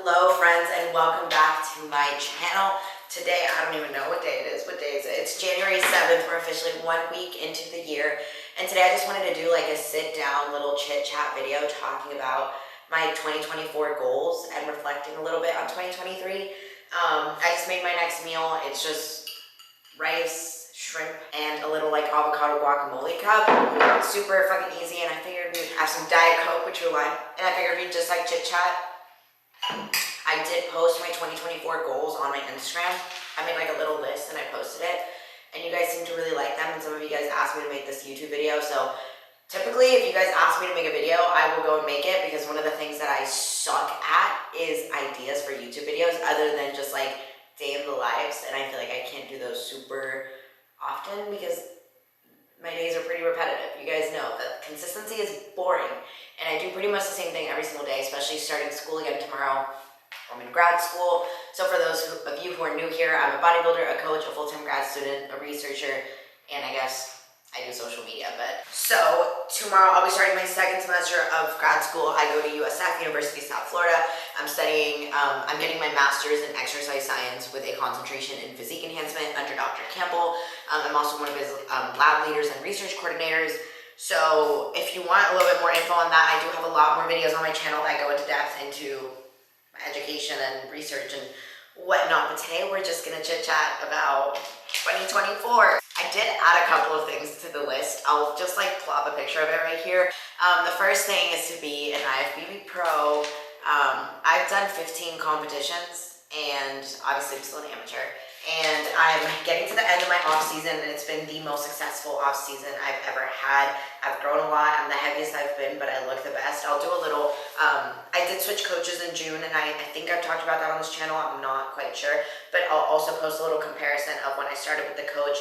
Hello friends and welcome back to my channel. Today, I don't even know what day it is. What day is it? It's January 7th. We're officially 1 week into the year. And today I just wanted to do like a sit down little chit chat video talking about my 2024 goals and reflecting a little bit on 2023. I just made my next meal. It's just rice, shrimp, and a little like avocado guacamole cup. Super fucking easy, and I figured we'd have some Diet Coke, which we want, and I figured we'd just like chit chat. I did post my 2024 goals on my Instagram. I made like a little list and I posted it, and you guys seem to really like them, and some of you guys asked me to make this YouTube video. So typically if you guys ask me to make a video, I will go and make it, because one of the things that I suck at is ideas for YouTube videos other than just like day in the lives, and I feel like I can't do those super often because my days are pretty repetitive. You guys know that consistency is boring, and I do pretty much the same thing every single day, especially starting school again tomorrow. I'm in grad school. So for those of you who are new here, I'm a bodybuilder, a coach, a full-time grad student, a researcher, and I guess I do social media. But so tomorrow I'll be starting my second semester of grad school. I go to USF, University of South Florida. I'm studying, I'm getting my master's in exercise science with a concentration in physique enhancement under Dr. Campbell. I'm also one of his lab leaders and research coordinators. So if you want a little bit more info on that, I do have a lot more videos on my channel that go into depth into my education and research and whatnot. But today we're just gonna chit chat about 2024. I did add a couple of things to the list. I'll just like plop a picture of it right here. The first thing is to be an IFBB Pro. I've done 15 competitions, and obviously I'm still an amateur. And I'm getting to the end of my off season, and it's been the most successful off season I've ever had. I've grown a lot. I'm the heaviest I've been, but I look the best. I'll do a little, I did switch coaches in June, and I think I've talked about that on this channel. I'm not quite sure, but I'll also post a little comparison of when I started with the coach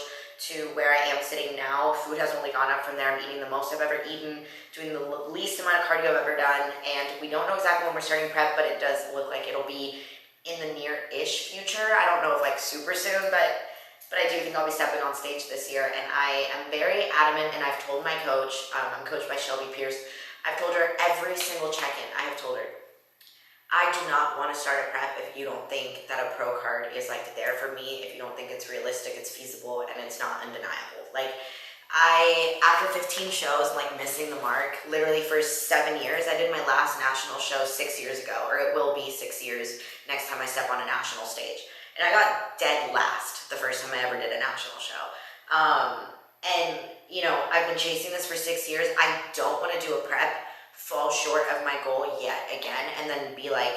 to where I am sitting now. Food has only gone up from there. I'm eating the most I've ever eaten, doing the least amount of cardio I've ever done, and we don't know exactly when we're starting prep, but it does look like it'll be in the near-ish future. I don't know if like super soon, but I do think I'll be stepping on stage this year, and I am very adamant, and I've told my coach, I'm coached by Shelby Pierce, I've told her every single check-in, I have told her, I do not want to start a prep if you don't think that a pro card is like there for me, if you don't think it's realistic, it's feasible, and it's not undeniable. Like, after 15 shows, like missing the mark, literally for 7 years, I did my last national show 6 years ago, or it will be 6 years next time I step on a national stage. And I got dead last the first time I ever did a national show. And, you know, I've been chasing this for 6 years. I don't want to do a prep, fall short of my goal yet again, and then be like,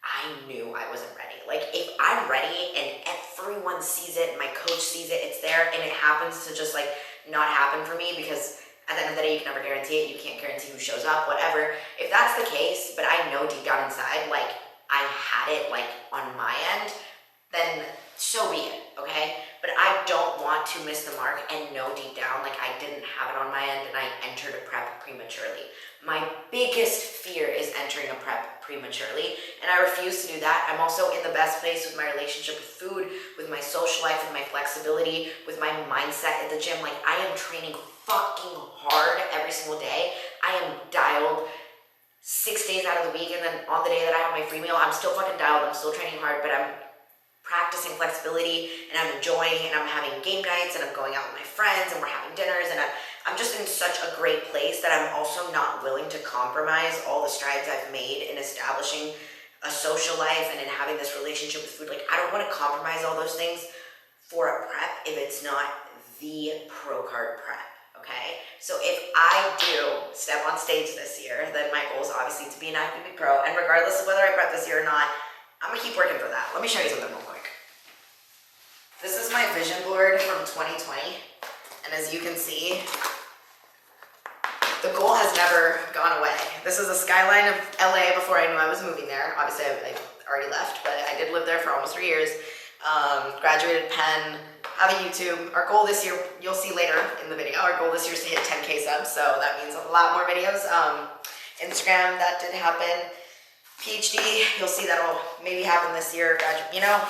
I knew I wasn't ready. Like, if I'm ready and everyone sees it, my coach sees it, it's there, and it happens to just like not happen for me, because at the end of the day, you can never guarantee it. You can't guarantee who shows up, whatever. If that's the case, but I know deep down inside, like, I had it, like, on my end, then so be it, okay? But I don't want to miss the mark and know deep down, like, I didn't have it on my end and I entered a prep prematurely. My biggest fear is entering a prep prematurely, and I refuse to do that. I'm also in the best place with my relationship with food, with my social life, with my flexibility, with my mindset at the gym. Like, I am training fucking hard every single day. I am dialed 6 days out of the week, and then on the day that I have my free meal, I'm still fucking dialed. I'm still training hard, but I'm practicing flexibility, and I'm enjoying, and I'm having game nights, and I'm going out with my friends, and we're having dinners, and I'm just in such a great place that I'm also not willing to compromise all the strides I've made in establishing a social life and in having this relationship with food. Like, I don't want to compromise all those things for a prep if it's not the pro card prep, okay? So if I do step on stage this year, then my goal is obviously to be an IFBB Pro, and regardless of whether I prep this year or not, I'm gonna keep working for that. Let me show you something real quick. This is my vision board from 2020, and as you can see, the goal has never gone away. This is a skyline of LA before I knew I was moving there. Obviously, I already left, but I did live there for almost 3 years. Graduated Penn, have a YouTube. Our goal this year, you'll see later in the video, our goal this year is to hit 10K subs, so that means a lot more videos. Instagram, that did happen. PhD, you'll see that'll maybe happen this year. You know,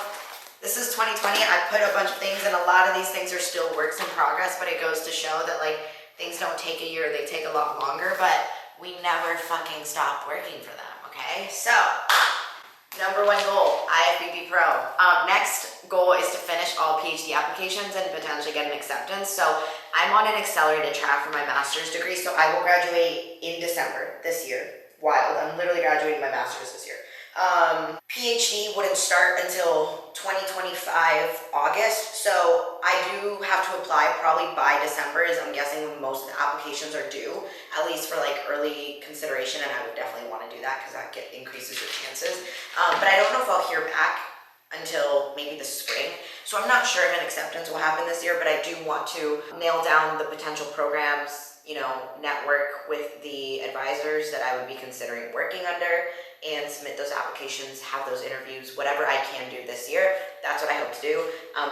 this is 2020. I put a bunch of things, and a lot of these things are still works in progress, but it goes to show that, like, things don't take a year, they take a lot longer, but we never fucking stop working for them, okay? So, Number one goal, IFBB Pro. Next goal is to finish all PhD applications and potentially get an acceptance. So I'm on an accelerated track for my master's degree, so I will graduate in December this year. Wild, I'm literally graduating my master's this year. PhD wouldn't start until 2025 August, so I do have to apply probably by December, as I'm guessing when most of the applications are due, at least for like early consideration, and I would definitely want to do that because that increases your chances. But I don't know if I'll hear back until maybe the spring, so I'm not sure if an acceptance will happen this year, but I do want to nail down the potential programs, network with the advisors that I would be considering working under, and submit those applications, have those interviews, whatever I can do this year. That's what I hope to do.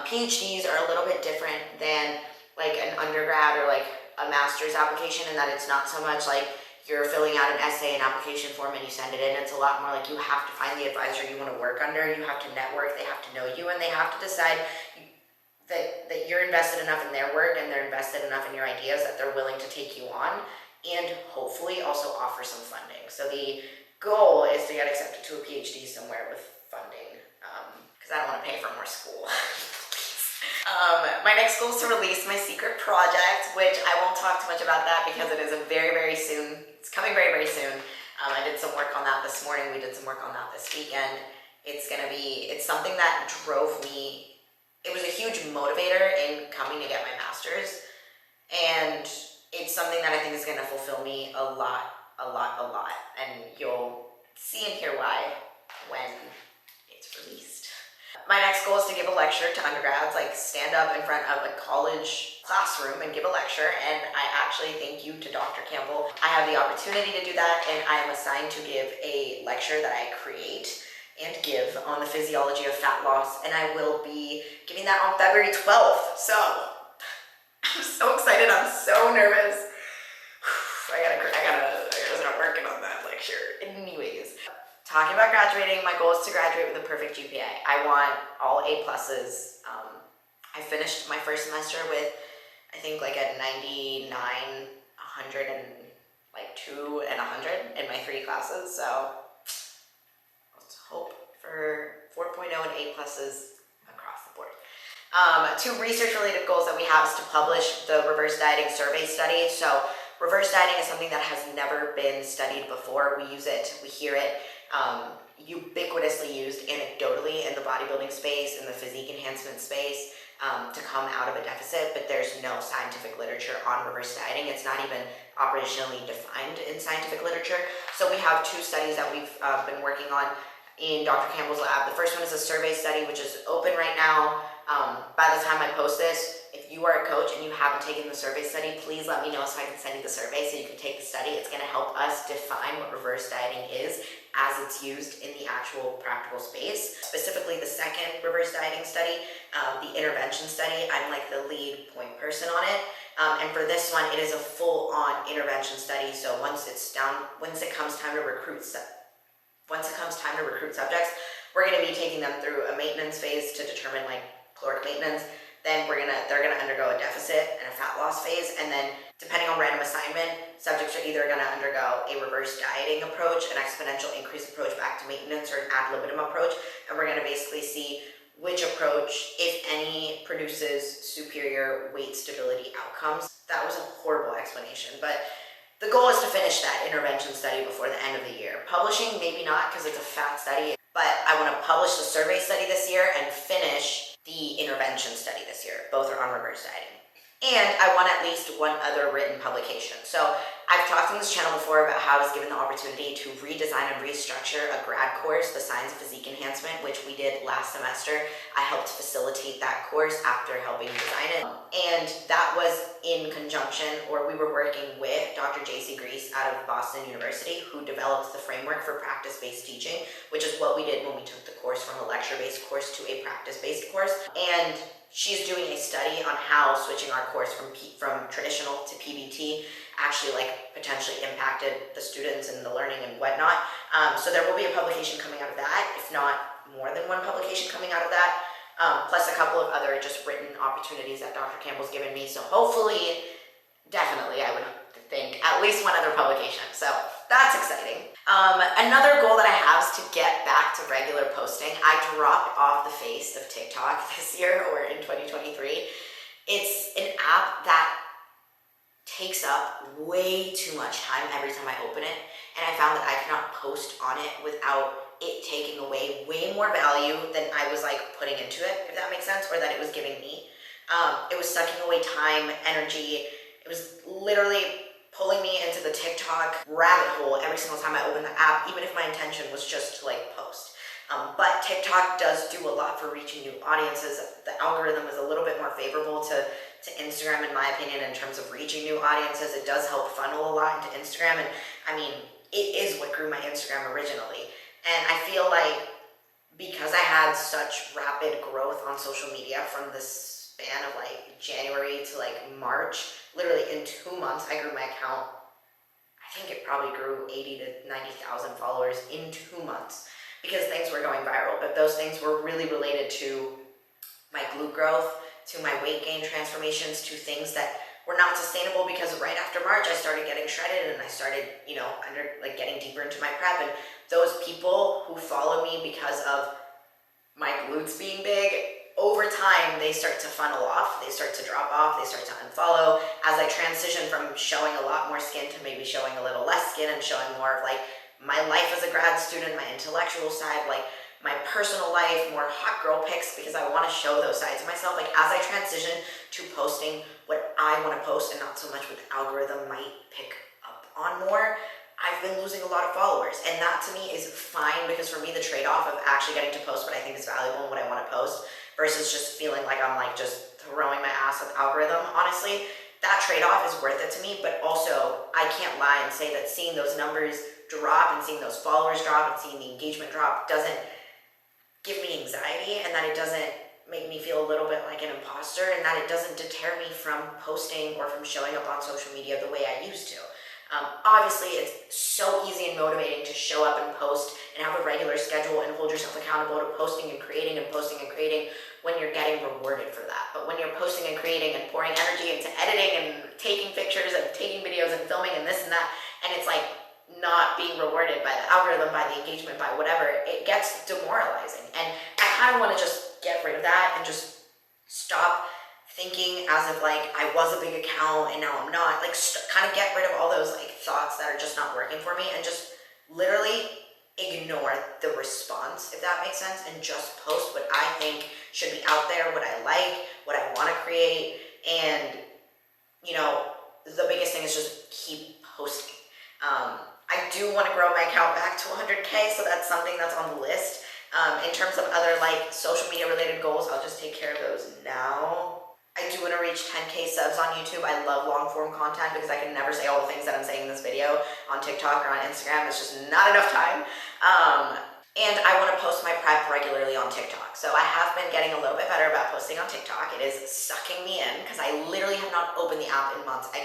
PhDs are a little bit different than like an undergrad or like a master's application, in that it's not so much like you're filling out an essay and application form and you send it in. It's a lot more like you have to find the advisor you want to work under, you have to network, they have to know you, and they have to decide that you're invested enough in their work and they're invested enough in your ideas that they're willing to take you on and hopefully also offer some funding. So the goal is to get accepted to a PhD somewhere with funding, because I don't want to pay for more school. My next goal is to release my secret project, which I won't talk too much about that because it is it's coming very, very soon. I did some work on that this morning. We did some work on that this weekend. It's something that drove me. It was a huge motivator in coming to get my master's, and it's something that I think is going to fulfill me a lot, and you'll see and hear why when it's released. My next goal is to give a lecture to undergrads, like stand up in front of a college classroom and give a lecture, and I actually thank you to Dr. Campbell. I have the opportunity to do that, and I am assigned to give a lecture that I create and give on the physiology of fat loss, and I will be giving that on February 12th. So I'm so excited, I'm so nervous. I gotta start working on that lecture. Anyways, talking about graduating, my goal is to graduate with a perfect GPA. I want all A+. I finished my first semester with, I think, like a 99, 100, and like 2 and 100 in my 3 classes. So let's hope for 4.0 and A+ across the board. 2 research-related goals that we have is to publish the reverse dieting survey study. So reverse dieting is something that has never been studied before. We use it, we hear it, ubiquitously used anecdotally in the bodybuilding space, in the physique enhancement space, to come out of a deficit, but there's no scientific literature on reverse dieting. It's not even operationally defined in scientific literature. So we have 2 studies that we've been working on in Dr. Campbell's lab. The first one is a survey study, which is open right now. By the time I post this, if you are a coach and you haven't taken the survey study, please let me know so I can send you the survey so you can take the study. It's going to help us define what reverse dieting is as it's used in the actual practical space. Specifically, the second reverse dieting study, the intervention study, I'm like the lead point person on it. And for this one, it is a full-on intervention study. So once it comes time to recruit subjects, we're going to be taking them through a maintenance phase to determine like caloric maintenance. Then they're gonna undergo a deficit and a fat loss phase, and then depending on random assignment, subjects are either gonna undergo a reverse dieting approach, an exponential increase approach back to maintenance, or an ad libitum approach, and we're gonna basically see which approach, if any, produces superior weight stability outcomes. That was a horrible explanation, but the goal is to finish that intervention study before the end of the year. Publishing, maybe not, because it's a fat study, but I want to publish the survey study this year and finish the intervention study this year. Both are on reverse dieting. And I want at least 1 other written publication. So I've talked on this channel before about how I was given the opportunity to redesign and restructure a grad course, the Science of Physique Enhancement, which we did last semester. I helped facilitate that course after helping design it. And that was in conjunction, or we were working with Dr. J.C. Grease out of Boston University, who developed the framework for practice-based teaching, which is what we did when we took the course from a lecture-based course to a practice-based course. And she's doing a study on how switching our course from traditional to PBT actually potentially impacted the students and the learning and whatnot. So there will be a publication coming out of that, if not more than 1 publication coming out of that, plus a couple of other just written opportunities that Dr. Campbell's given me. So hopefully, definitely, I would think at least 1 other publication. So that's exciting. Another goal that I have abs to get back to regular posting. I dropped off the face of TikTok this year, or in 2023. It's an app that takes up way too much time every time I open it, and I found that I cannot post on it without it taking away way more value than I was like putting into it, if that makes sense, or that it was giving me. It was sucking away time, energy. It was literally pulling me into the TikTok rabbit hole every single time I opened the app, even if my intention was just to like post. But TikTok does do a lot for reaching new audiences. The algorithm is a little bit more favorable to Instagram, in my opinion, in terms of reaching new audiences. It does help funnel a lot into Instagram, and I mean, it is what grew my Instagram originally. And I feel like because I had such rapid growth on social media from this span of like January to like March, literally in 2 months, I grew my account. I think it probably grew 80 to 90,000 followers in 2 months because things were going viral. But those things were really related to my glute growth, to my weight gain transformations, to things that were not sustainable, because right after March I started getting shredded and I started, getting deeper into my prep, and those people who follow me because of my glutes being big, over time they start to funnel off, they start to drop off, they start to unfollow as I transition from showing a lot more skin to maybe showing a little less skin and showing more of like my life as a grad student, my intellectual side, like my personal life, more hot girl pics, because I want to show those sides of myself. Like as I transition to posting what I want to post and not so much what the algorithm might pick up on more, I've been losing a lot of followers. And that to me is fine, because for me the trade-off of actually getting to post what I think is valuable and what I want to post versus just feeling like I'm like just throwing my ass at the algorithm, honestly, that trade-off is worth it to me. But also I can't lie and say that seeing those numbers drop and seeing those followers drop and seeing the engagement drop doesn't give me anxiety, and that it doesn't make me feel a little bit like an imposter, and that it doesn't deter me from posting or from showing up on social media the way I used to. Obviously, it's so easy and motivating to show up and post and have a regular schedule and hold yourself accountable to posting and creating when you're getting rewarded for that. But when you're posting and creating and pouring energy into editing and taking pictures and taking videos and filming and this and that, and it's like not being rewarded by the algorithm, by the engagement, by whatever, it gets demoralizing. And I kind of want to just get rid of that and just stop thinking as if like I was a big account and now I'm not. Like kind of get rid of all those like thoughts that are just not working for me, and just literally ignore the response, if that makes sense, and just post what I think should be out there, what I like, what I want to create. And the biggest thing is just keep posting. I do want to grow my account back to 100K, so that's something that's on the list. In terms of other like social media related goals, I'll just take care of those now. I do want to reach 10K subs on YouTube. I love long form content because I can never say all the things that I'm saying in this video on TikTok or on Instagram. It's just not enough time. And I want to post my prep regularly on TikTok. So I have been getting a little bit better about posting on TikTok. It is sucking me in because I literally have not opened the app in months. I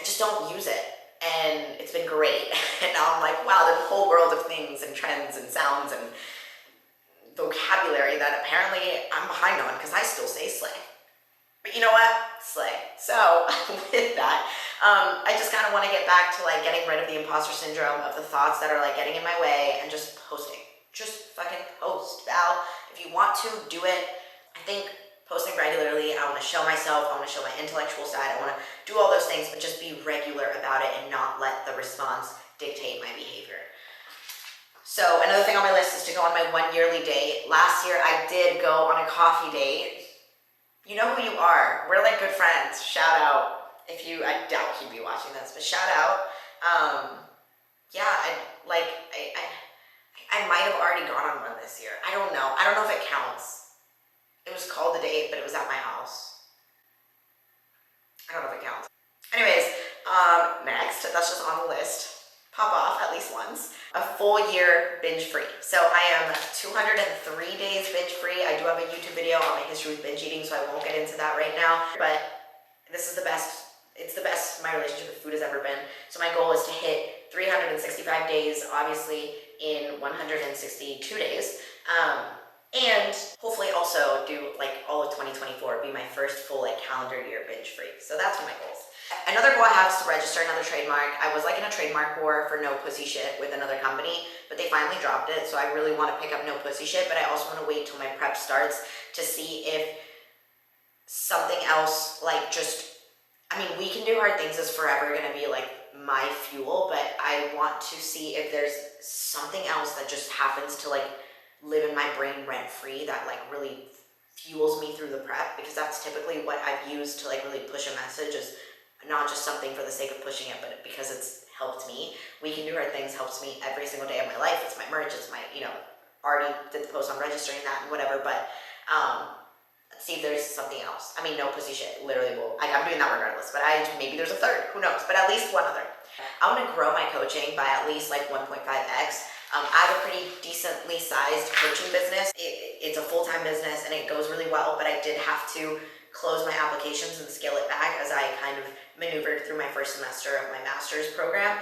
just don't use it. And it's been great. And now I'm like, wow, there's a whole world of things and trends and sounds and vocabulary that apparently I'm behind on because I still say slay. But you know what? Slay. So with that, I just kind of want to get back to like getting rid of the imposter syndrome, of the thoughts that are like getting in my way, and just posting. Just fucking post, Val. If you want to, do it. I think posting regularly, I want to show myself, I want to show my intellectual side, I want to do all those things, but just be regular about it and not let the response dictate my behavior. So another thing on my list is to go on my 1 yearly date. Last year I did go on a coffee date. You know who you are. We're like good friends. Shout out. I doubt he'd be watching this, but shout out. I might have already gone on one this year. I don't know. I don't know if it counts. It was called a date, but it was at my house. I don't know if it counts. Anyways, next, that's just on the list. Pop off at least once. A full year binge free. So I am 203 days binge free. I do have a YouTube video on my history with binge eating, so I won't get into that right now. But this is the best. It's the best my relationship with food has ever been. So my goal is to hit 365 days, obviously, in 162 days. And hopefully also do like all of 2024, be my first full like calendar year binge free. So that's my goals. Another goal I have is to register another trademark. I was like in a trademark war for no pussy shit with another company, but they finally dropped it, so I really want to pick up no pussy shit, but I also want to wait till my prep starts to see if something else, like just, I mean, We Can Do Hard Things is forever going to be like my fuel, but I want to see if there's something else that just happens to like live in my brain rent free that like really fuels me through the prep, because that's typically what I've used to like really push a message, is not just something for the sake of pushing it, but because it's helped me. We Can Do Hard Things helps me every single day of my life. It's my merch, it's my, already did the post on registering that and whatever, but let's see if there's something else. I mean, no pussy shit, literally I'm doing that regardless, but maybe there's a third, who knows, but at least one other. I want to grow my coaching by at least like 1.5x. I have a pretty decently sized coaching business. It's a full-time business and it goes really well, but I did have to close my applications and scale it back as I kind of maneuvered through my first semester of my master's program.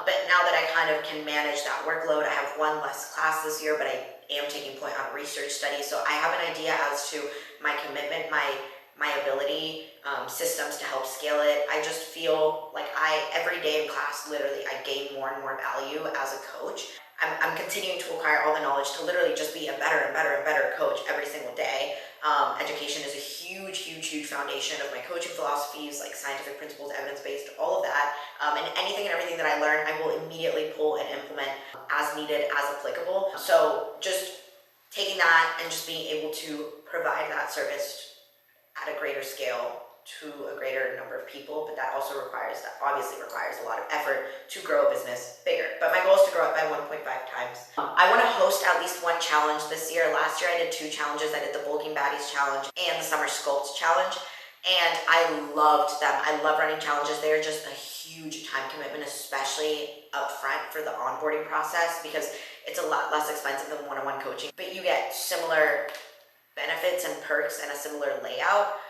But now that I kind of can manage that workload, I have one less class this year, but I am taking point on research studies. So I have an idea as to my commitment, my ability, systems to help scale it. I just feel like every day in class, literally, I gain more and more value as a coach. I'm continuing to acquire all the knowledge to literally just be a better and better and better coach every single day. Education is a huge foundation of my coaching philosophies, like scientific principles, evidence-based, all of that. And anything and everything that I learn, I will immediately pull and implement as needed, as applicable. So just taking that and just being able to provide that service at a greater scale to a greater number of people, but that also obviously requires a lot of effort to grow a business bigger. But my goal is to grow it by 1.5 times. I want to host at least one challenge this year. Last year I did 2 challenges. I did the Bulking Baddies Challenge and the Summer Sculpt Challenge, and I loved them. I love running challenges. They are just a huge time commitment, especially up front for the onboarding process, because it's a lot less expensive than one-on-one coaching, but you get similar benefits and perks and a similar layout.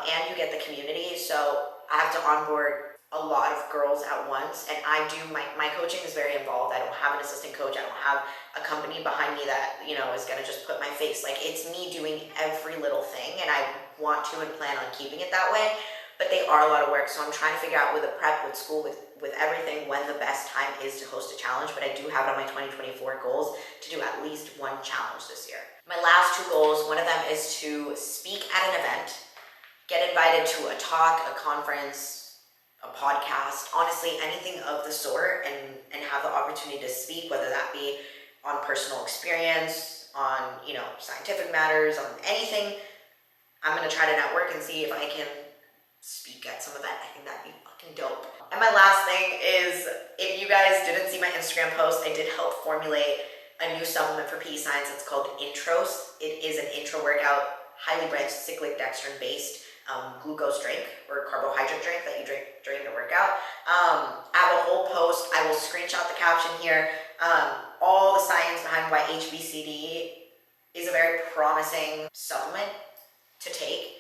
And you get the community, so I have to onboard a lot of girls at once, and my coaching is very involved. I don't have an assistant coach. I don't have a company behind me that, is going to just put my face. Like, it's me doing every little thing, and I want to and plan on keeping it that way, but they are a lot of work, so I'm trying to figure out with the prep, with school, with everything, when the best time is to host a challenge, but I do have it on my 2024 goals to do at least one challenge this year. My last 2 goals, one of them is to speak at an event, get invited to a talk, a conference, a podcast, honestly, anything of the sort, and have the opportunity to speak, whether that be on personal experience, on, scientific matters, on anything. I'm going to try to network and see if I can speak at some event. I think that'd be fucking dope. And my last thing is, if you guys didn't see my Instagram post, I did help formulate a new supplement for PE Science. It's called Intros. It is an intro workout, highly branched cyclic dextrin based glucose drink or carbohydrate drink that you drink during the workout. I have a whole post. I will screenshot the caption here. All the science behind why HBCD is a very promising supplement to take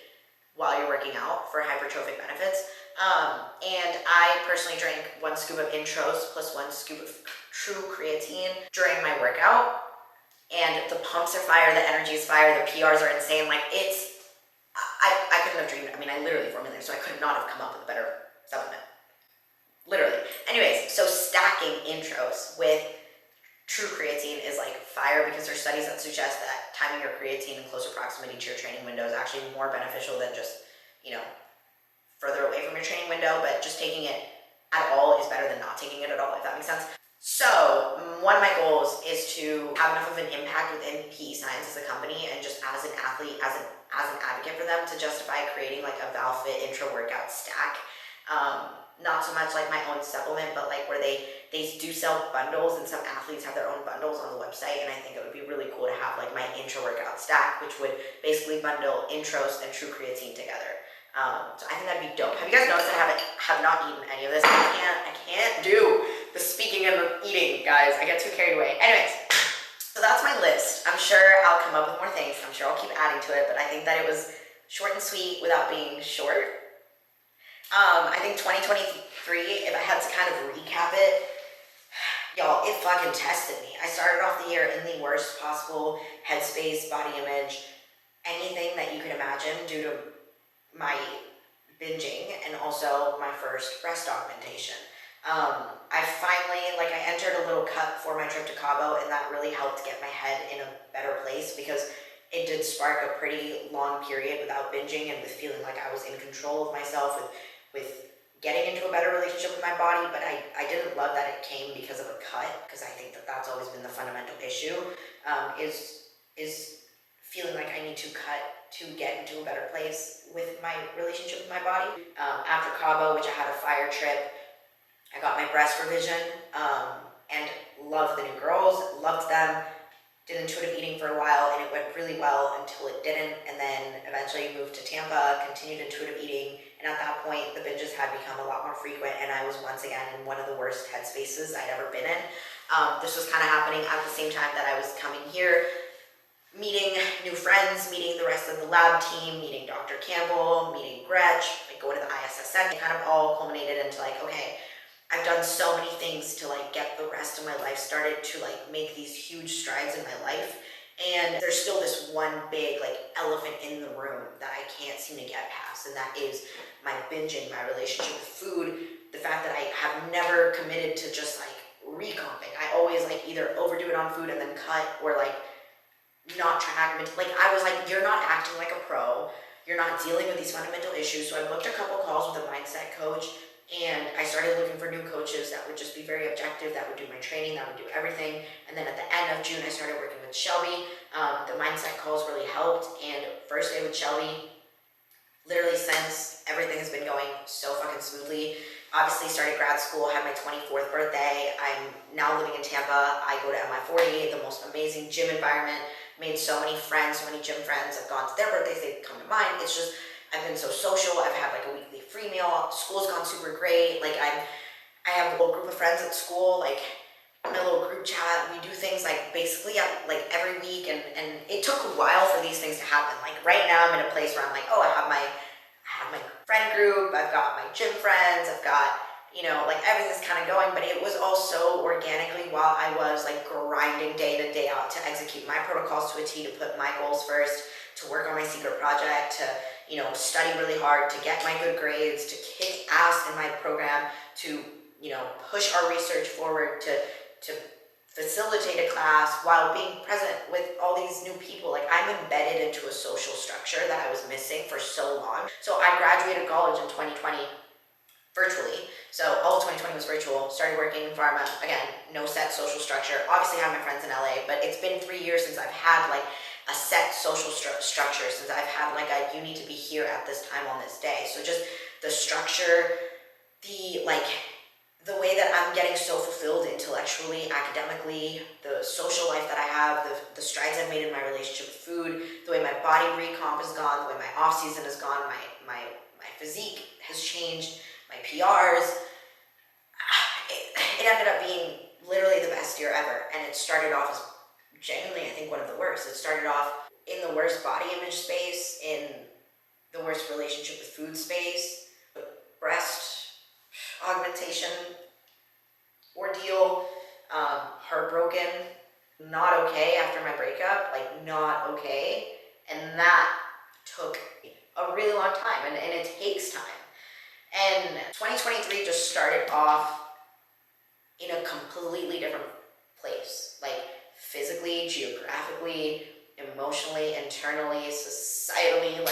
while you're working out for hypertrophic benefits. And I personally drank 1 scoop of Intros plus 1 scoop of true creatine during my workout. And the pumps are fire, the energy is fire, the PRs are insane. Like, I couldn't have dreamed it. I mean, I literally formulated, so I could not have come up with a better supplement. Literally. Anyways, so stacking Intros with true creatine is like fire, because there's studies that suggest that timing your creatine in closer proximity to your training window is actually more beneficial than just, further away from your training window, but just taking it at all is better than not taking it at all, if that makes sense. So one of my goals is to have enough of an impact within PE Science as a company, and just as an athlete, as an advocate for them, to justify creating like a ValFit intro workout stack. Not so much like my own supplement, but like where they do sell bundles, and some athletes have their own bundles on the website, and I think it would be really cool to have like my intro workout stack, which would basically bundle Intros and true creatine together. So I think that'd be dope. Have you guys noticed that I have not eaten any of this? I can't do the speaking and the eating, guys. I get too carried away. Anyways, so that's my list. I'm sure I'll come up with more things. I'm sure I'll keep adding to it, but I think that it was short and sweet without being short. I think 2023, if I had to kind of recap it, y'all, it fucking tested me. I started off the year in the worst possible headspace, body image, anything that you could imagine, due to my binging and also my first breast augmentation. I finally, I entered a little cut for my trip to Cabo, and that really helped get my head in a better place because it did spark a pretty long period without binging and with feeling like I was in control of myself, with getting into a better relationship with my body. But I didn't love that it came because of a cut, because I think that that's always been the fundamental issue, is feeling like I need to cut to get into a better place with my relationship with my body. After Cabo, which I had a fire trip, I got my breast revision, and loved the new girls, loved them, did intuitive eating for a while, and it went really well until it didn't, and then eventually moved to Tampa, continued intuitive eating, and at that point, the binges had become a lot more frequent, and I was once again in one of the worst headspaces I'd ever been in. This was kind of happening at the same time that I was coming here, meeting new friends, meeting the rest of the lab team, meeting Dr. Campbell, meeting Gretch, going to the ISSN. It kind of all culminated into okay, I've done so many things to get the rest of my life started to make these huge strides in my life, and there's still this one big elephant in the room that I can't seem to get past, and that is my binging, my relationship with food, the fact that I have never committed to just recomping. I always either overdo it on food and then cut, or not track. I was you're not acting like a pro, you're not dealing with these fundamental issues. So I booked a couple calls with a mindset coach, and I started looking for new coaches that would just be very objective, that would do my training, that would do everything. And then at the end of June, I started working with Shelby. The mindset calls really helped. And first day with Shelby, literally since, everything has been going so fucking smoothly. Obviously started grad school, had my 24th birthday. I'm now living in Tampa. I go to MI40, the most amazing gym environment. Made so many friends, so many gym friends. I've gone to their birthdays, they've come to mine. It's just, I've been so social. I've had a weekly free meal. School's gone super great. I have a little group of friends at school, my little group chat. We do things basically every week, and it took a while for these things to happen. Right now I'm in a place where I'm oh, I have my friend group, I've got my gym friends, I've got, everything's kind of going, but it was all so organically while I was grinding day in and day out to execute my protocols to a T, to put my goals first, to work on my secret project, to study really hard, to get my good grades, to kick ass in my program, to push our research forward, to facilitate a class while being present with all these new people. I'm embedded into a social structure that I was missing for so long. So I graduated college in 2020 virtually. So all of 2020 was virtual. Started working in pharma. Again, no set social structure. Obviously I have my friends in LA, but it's been 3 years since I've had a set social structure, since I've had you need to be here at this time on this day. So just the structure, the way that I'm getting so fulfilled intellectually, academically, the social life that I have, the strides I've made in my relationship with food, the way my body recomp has gone, the way my off season has gone, my physique has changed, my PRs, it ended up being literally the best year ever. And it started off as genuinely, I think, one of the worst. It started off in the worst body image space, in the worst relationship with food space, the breast augmentation ordeal, heartbroken, not okay after my breakup, not okay. And that took a really long time, and it takes time. And 2023 just started off in a completely different place, physically, geographically, emotionally, internally, societally,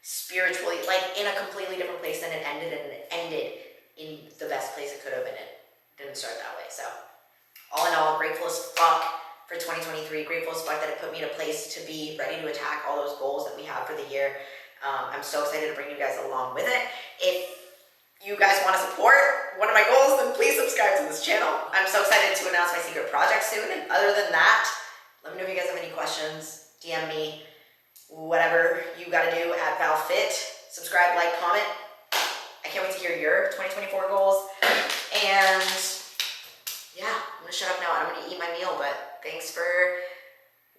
spiritually, in a completely different place than it ended, and it ended in the best place it could have, and it didn't start that way. So all in all, grateful as fuck for 2023, grateful as fuck that it put me in a place to be ready to attack all those goals that we have for the year. I'm so excited to bring you guys along with it. If you guys want to support one of my goals, then please subscribe to this channel. I'm so excited to announce my secret project soon. And other than that, let me know if you guys have any questions. DM me, whatever you got to do at ValFit. Subscribe, like, comment. I can't wait to hear your 2024 goals. And yeah, I'm going to shut up now and I'm going to eat my meal. But thanks for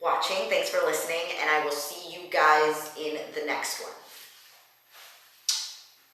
watching. Thanks for listening. And I will see you guys in the next one.